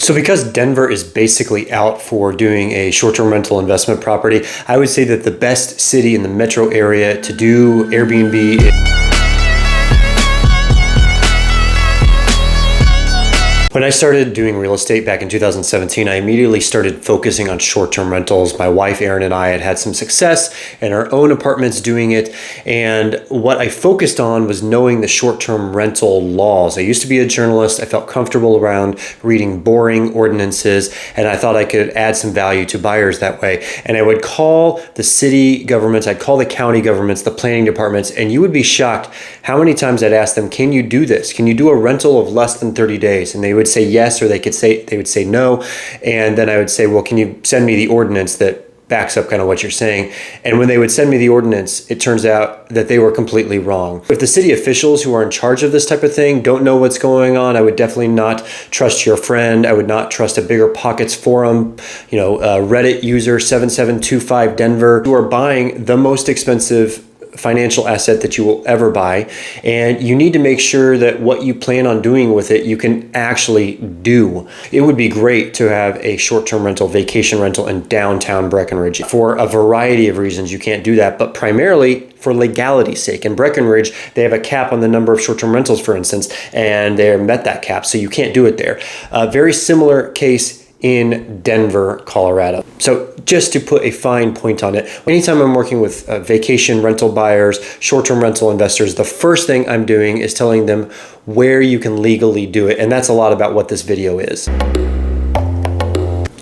So because Denver is basically out for doing a short-term rental investment property, I would say that the best city in the metro area to do Airbnb is... When I started doing real estate back in 2017, I immediately started focusing on short-term rentals. My wife, Erin, and I had some success in our own apartments doing it. And what I focused on was knowing the short-term rental laws. I used to be a journalist. I felt comfortable around reading boring ordinances, and I thought I could add some value to buyers that way. And I would call the city governments, I'd call the county governments, the planning departments, and you would be shocked how many times I'd ask them, can you do this? Can you do a rental of less than 30 days? And they would say yes, or they would say no. And then I would say, well, can you send me the ordinance that backs up kind of what you're saying? And when they would send me the ordinance, it turns out that they were completely wrong. If the city officials who are in charge of this type of thing don't know what's going on, I would definitely not trust your friend. I would not trust a Bigger Pockets forum, Reddit user 7725 Denver, who are buying the most expensive financial asset that you will ever buy. And you need to make sure that what you plan on doing with it, you can actually do. It would be great to have a short-term rental, vacation rental in downtown Breckenridge. For a variety of reasons, you can't do that, but primarily for legality's sake. In Breckenridge, they have a cap on the number of short-term rentals, for instance, and they met that cap, so you can't do it there. A very similar case in Denver, Colorado. So just to put a fine point on it, anytime I'm working with vacation rental buyers, short-term rental investors, the first thing I'm doing is telling them where you can legally do it. And that's a lot about what this video is.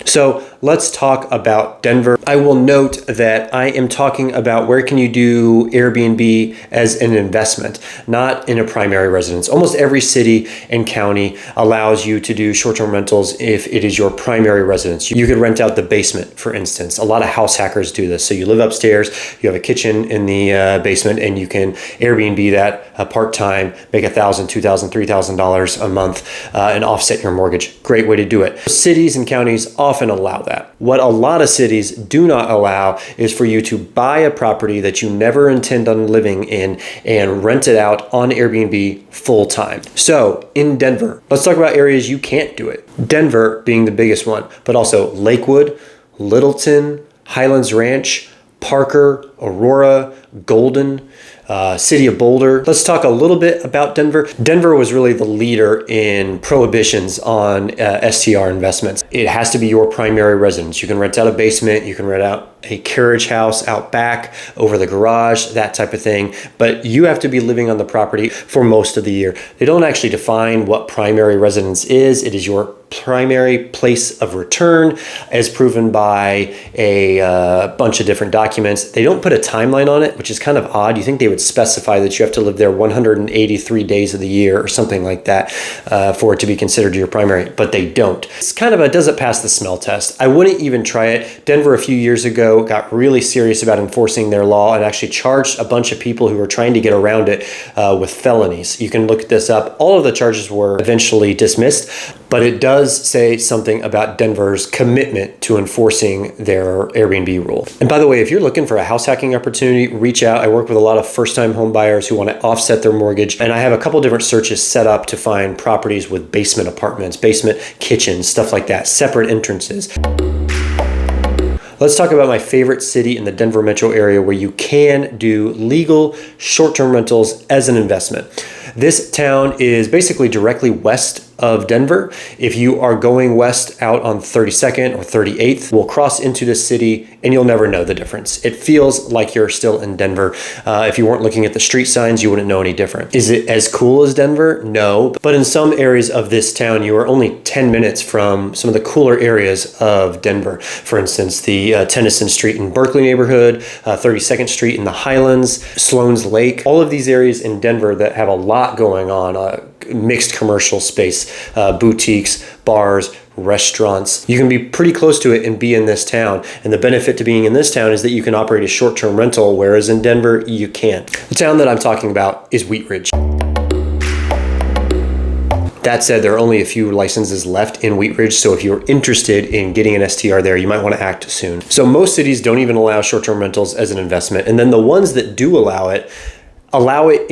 So let's talk about Denver. I will note that I am talking about where can you do Airbnb as an investment, not in a primary residence. Almost every city and county allows you to do short-term rentals if it is your primary residence. You could rent out the basement, for instance. A lot of house hackers do this. So you live upstairs, you have a kitchen in the basement, and you can Airbnb that part-time, make $1,000, $2,000, $3,000 a month and offset your mortgage. Great way to do it. Cities and counties often allow that. What a lot of cities do not allow is for you to buy a property that you never intend on living in and rent it out on Airbnb full time. So in Denver, let's talk about areas you can't do it. Denver being the biggest one, but also Lakewood, Littleton, Highlands Ranch, Parker, Aurora, Golden, City of Boulder. Let's talk a little bit about Denver. Denver was really the leader in prohibitions on STR investments. It has to be your primary residence. You can rent out a basement, you can rent out a carriage house out back, over the garage, that type of thing. But you have to be living on the property for most of the year. They don't actually define what primary residence is. It is your primary place of return as proven by a bunch of different documents. They don't put a timeline on it, which is kind of odd. You think they would specify that you have to live there 183 days of the year or something like that for it to be considered your primary, but they don't. It's kind of doesn't pass the smell test. I wouldn't even try it. Denver a few years ago got really serious about enforcing their law and actually charged a bunch of people who were trying to get around it with felonies. You can look this up. All of the charges were eventually dismissed, but it does say something about Denver's commitment to enforcing their Airbnb rule. And by the way, if you're looking for a house hacking opportunity, reach out. I work with a lot of first-time home buyers who want to offset their mortgage, and I have a couple different searches set up to find properties with basement apartments, basement kitchens, stuff like that, separate entrances. Let's talk about my favorite city in the Denver metro area where you can do legal short-term rentals as an investment. This town is basically directly west of Denver. If you are going west out on 32nd or 38th, we'll cross into the city and you'll never know the difference. It feels like you're still in Denver. If you weren't looking at the street signs, you wouldn't know any different. Is it as cool as Denver? No, but in some areas of this town, you are only 10 minutes from some of the cooler areas of Denver. For instance, the Tennyson Street in Berkeley neighborhood, 32nd Street in the Highlands, Sloan's Lake, all of these areas in Denver that have a lot going on, mixed commercial space, boutiques, bars, restaurants. You can be pretty close to it and be in this town. And the benefit to being in this town is that you can operate a short-term rental, whereas in Denver, you can't. The town that I'm talking about is Wheat Ridge. That said, there are only a few licenses left in Wheat Ridge, so if you're interested in getting an STR there, you might want to act soon. So most cities don't even allow short-term rentals as an investment, and then the ones that do allow it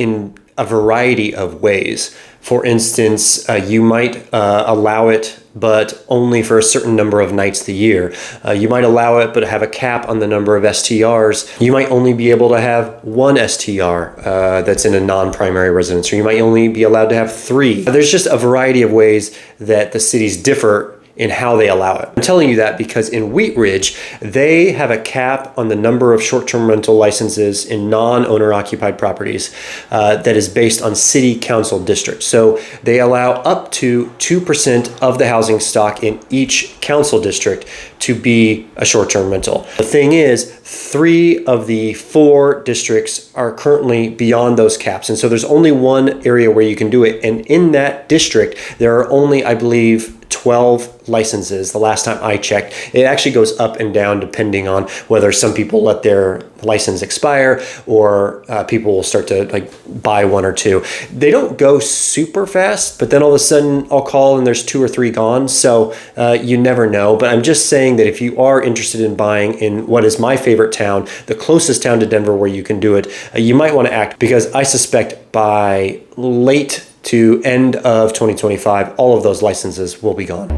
in a variety of ways. For instance, you might allow it but only for a certain number of nights the year. You might allow it, but have a cap on the number of STRs. You might only be able to have one STR that's in a non-primary residence, or you might only be allowed to have 3. There's just a variety of ways that the cities differ in how they allow it. I'm telling you that because in Wheat Ridge, they have a cap on the number of short-term rental licenses in non-owner occupied properties that is based on city council district. So they allow up to 2% of the housing stock in each council district to be a short-term rental. The thing is, 3 of the 4 districts are currently beyond those caps. And so there's only one area where you can do it. And in that district, there are only, I believe, 12 licenses the last time I checked. It actually goes up and down depending on whether some people let their license expire or people will start to like buy 1 or 2. They don't go super fast, but then all of a sudden I'll call and there's 2 or 3 gone. So you never know. But I'm just saying that if you are interested in buying in what is my favorite town, the closest town to Denver where you can do it, you might want to act, because I suspect by late to end of 2025, all of those licenses will be gone.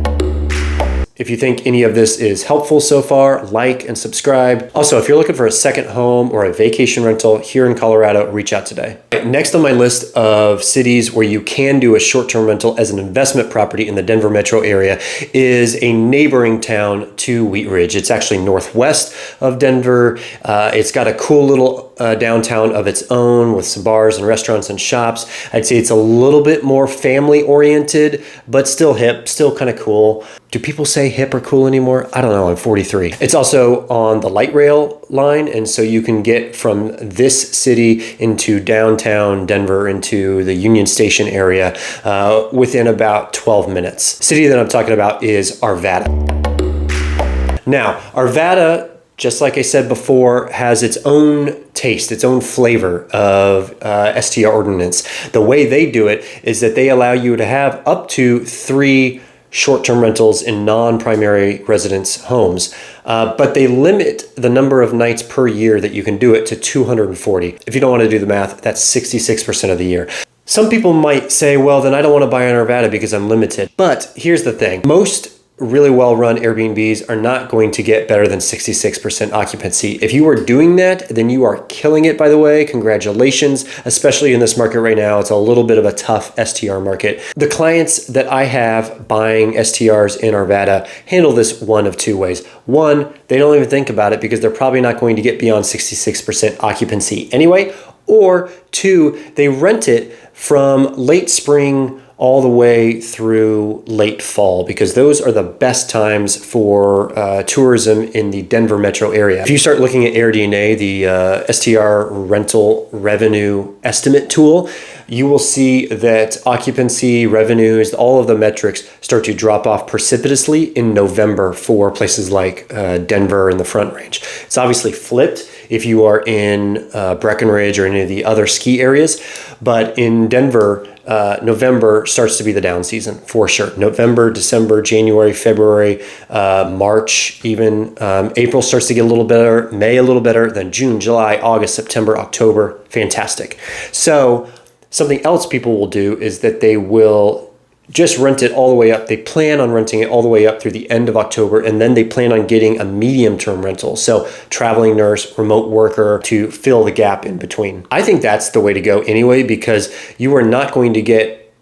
If you think any of this is helpful so far, like and subscribe. Also, if you're looking for a second home or a vacation rental here in Colorado, reach out today. Next on my list of cities where you can do a short-term rental as an investment property in the Denver metro area is a neighboring town to Wheat Ridge. It's actually northwest of Denver. It's got a cool little downtown of its own with some bars and restaurants and shops. I'd say it's a little bit more family oriented, but still hip, still kind of cool. Do people say hip or cool anymore? I don't know, I'm 43. It's also on the light rail line, and so you can get from this city into downtown Denver, into the Union Station area within about 12 minutes. City that I'm talking about is Arvada. Now, Arvada, just like I said before, has its own taste, its own flavor of STR ordinance. The way they do it is that they allow you to have up to 3 short-term rentals in non-primary residence homes, but they limit the number of nights per year that you can do it to 240. If you don't want to do the math, that's 66% of the year. Some people might say, well, then I don't want to buy on Arvada because I'm limited. But here's the thing. Most really well-run Airbnbs are not going to get better than 66% occupancy. If you are doing that, then you are killing it, by the way. Congratulations, especially in this market right now. It's a little bit of a tough STR market. The clients that I have buying STRs in Arvada handle this one of 2 ways. One, they don't even think about it because they're probably not going to get beyond 66% occupancy anyway. Or 2, they rent it from late spring all the way through late fall, because those are the best times for tourism in the Denver metro area. If you start looking at AirDNA, the STR rental revenue estimate tool, you will see that occupancy, revenues, all of the metrics start to drop off precipitously in November for places like Denver and the Front Range. It's obviously flipped if you are in Breckenridge or any of the other ski areas, but in Denver, November starts to be the down season for sure. November, December, January, February, March, even April starts to get a little better, May a little better, then June, July, August, September, October, fantastic. So something else people will do is that they will just rent it all the way up. They plan on renting it all the way up through the end of October, and then they plan on getting a medium-term rental. So traveling nurse, remote worker to fill the gap in between. I think that's the way to go anyway, because you are not going to get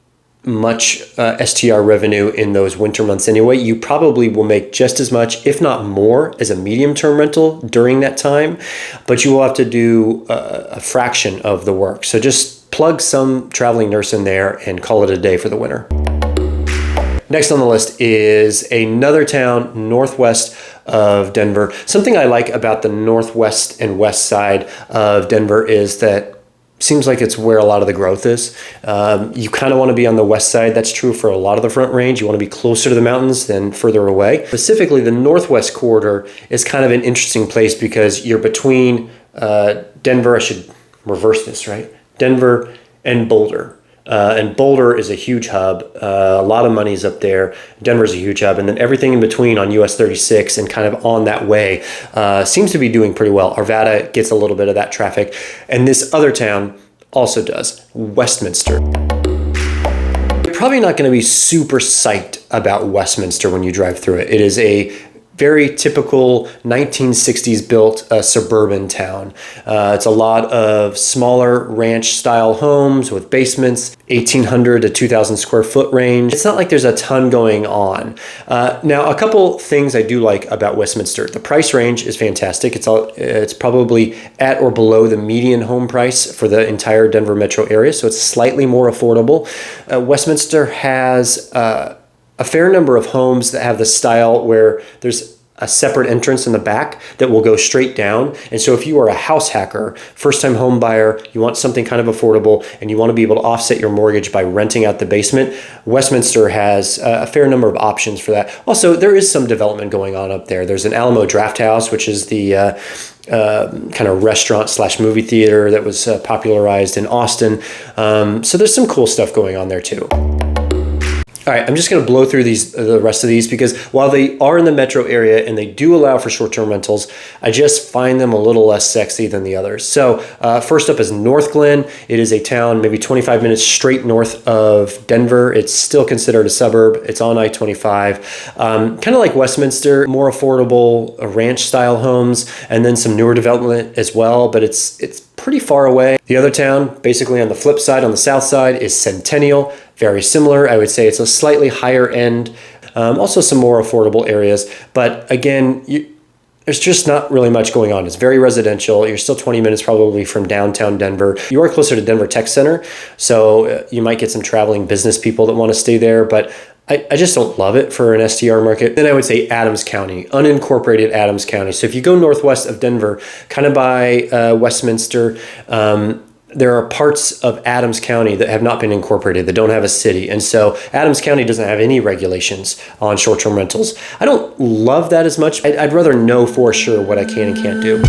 much STR revenue in those winter months anyway. You probably will make just as much, if not more, as a medium-term rental during that time, but you will have to do a fraction of the work. So just plug some traveling nurse in there and call it a day for the winter. Next on the list is another town northwest of Denver. Something I like about the northwest and west side of Denver is that seems like it's where a lot of the growth is. You kind of want to be on the west side. That's true for a lot of the Front Range. You want to be closer to the mountains than further away. Specifically, the northwest corridor is kind of an interesting place because you're between Denver, I should reverse this, right? Denver and Boulder. And Boulder is a huge hub. A lot of money's up there. Denver's a huge hub. And then everything in between on US 36 and kind of on that way seems to be doing pretty well. Arvada gets a little bit of that traffic. And this other town also does, Westminster. probably not going to be super psyched about Westminster when you drive through it. It is a very typical 1960s built suburban town. It's a lot of smaller ranch style homes with basements, 1,800 to 2,000 square foot range. It's not like there's a ton going on. Now, a couple things I do like about Westminster. The price range is fantastic. It's probably at or below the median home price for the entire Denver metro area, so it's slightly more affordable. Westminster has a fair number of homes that have the style where there's a separate entrance in the back that will go straight down. And so if you are a house hacker, first-time home buyer, you want something kind of affordable, and you want to be able to offset your mortgage by renting out the basement, Westminster has a fair number of options for that. Also, there is some development going on up there. There's an Alamo Draft House, which is the kind of restaurant / movie theater that was popularized in Austin. So there's some cool stuff going on there too. All right, I'm just going to blow through the rest of these because while they are in the metro area and they do allow for short-term rentals, I just find them a little less sexy than the others. So first up is Northglenn. It is a town maybe 25 minutes straight north of Denver. It's still considered a suburb. It's on I-25. Kind of like Westminster, more affordable ranch-style homes, and then some newer development as well, but it's pretty far away. The other town, basically on the flip side, on the south side, is Centennial. Very similar. I would say it's a slightly higher end, also some more affordable areas. But again, there's just not really much going on. It's very residential. You're still 20 minutes probably from downtown Denver. You are closer to Denver Tech Center, so you might get some traveling business people that want to stay there, but I just don't love it for an STR market. Then I would say Adams County, unincorporated Adams County. So if you go northwest of Denver, kind of by Westminster, there are parts of Adams County that have not been incorporated, that don't have a city. And so Adams County doesn't have any regulations on short-term rentals. I don't love that as much. I'd rather know for sure what I can and can't do.